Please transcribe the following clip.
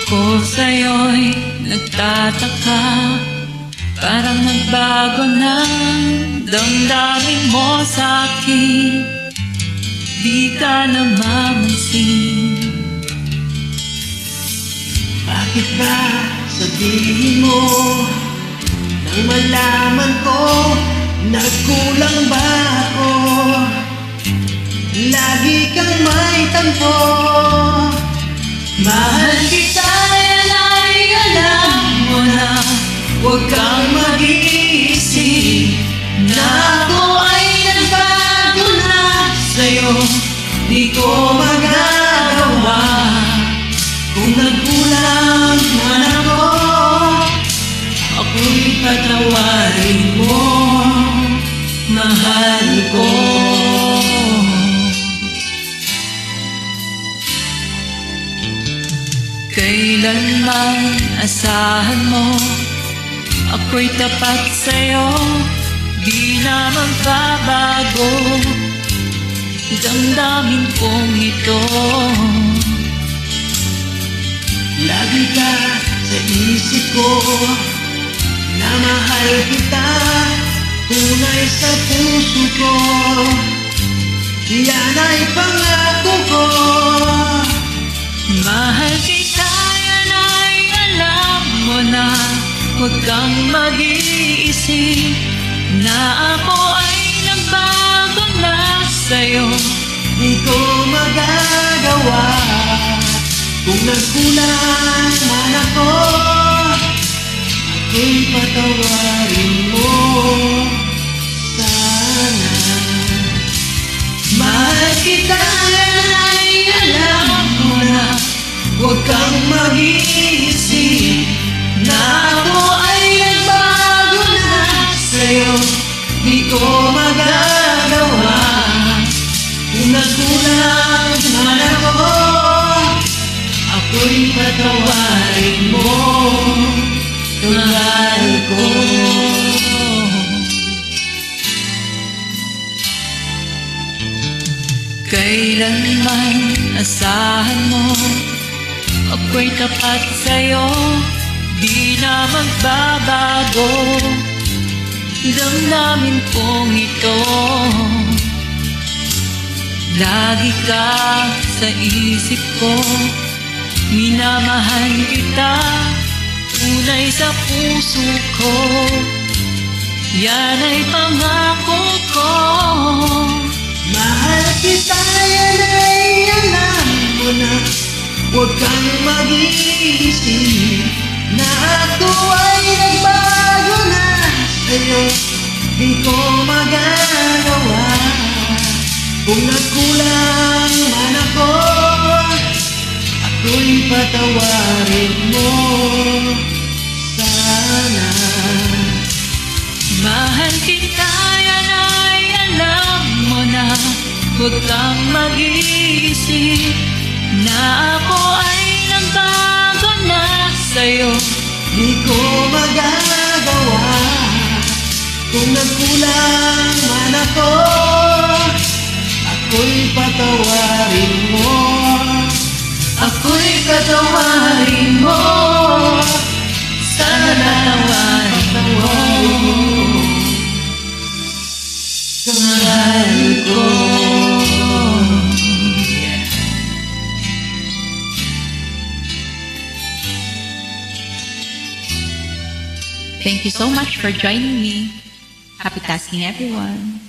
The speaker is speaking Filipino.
ko sa'yo'y nagtataka, parang nagbago ng damdamin mo sa'kin, di ka na mamansin. Bakit ba sabihin mo nang malaman ko nagkulang ba ako? Lagi kang may tampo. Mahal kita, yan ay alam mo na. Huwag kang mag-iisip na ako ay nagbago na sa'yo. Di ko magagawa kung nagkulang man ako. Ako'y patawarin mo, mahal ko. Kailanman asahan mo, ako'y tapat sa'yo, di na magbabago damdamin kong ito. Lagi ka sa isip ko, na mahal kita, tunay sa puso ko. Yan ay pangako ko. Mahal kita, yan ay alam mo na. Huwag kang mag-iisip na ako ay nagbago na sa'yo. Di ko magagawa kung nagkulang man ako. Ako'y patawarin mo sana. Mahal kita, yan ay alam mo na. Huwag kang mag-iisip na ako ay nagbago na sa'yo. Di ko magagawa kung nagkulang man ako. Ako'y patawarin mo, mahal ko. Kailanman asahan mo, ako'y tapat sa'yo, di na magbabago damdamin kong ito. Lagi ka sa isip ko, minamahal kita, tunay sa puso ko. Yan ay pangako ko. Mahal kita, yan ay alam mo na. Huwag kang mag-iisip na ako ay nagbago na sa'yo. Di ko magagawa kung nagkulang man ako. Ako'y patawarin mo sana. Mahal kita, yan ay alam mo na. Huwag kang mag-iisip na ako ay nagbago na sa'yo. Di ko magagawa kung nagkulang man ako. Ako'y patawarin mo. Ako'y patawarin mo, sana tawarin mo, mahal ko. Thank you so much for joining me. Happy tasking, everyone.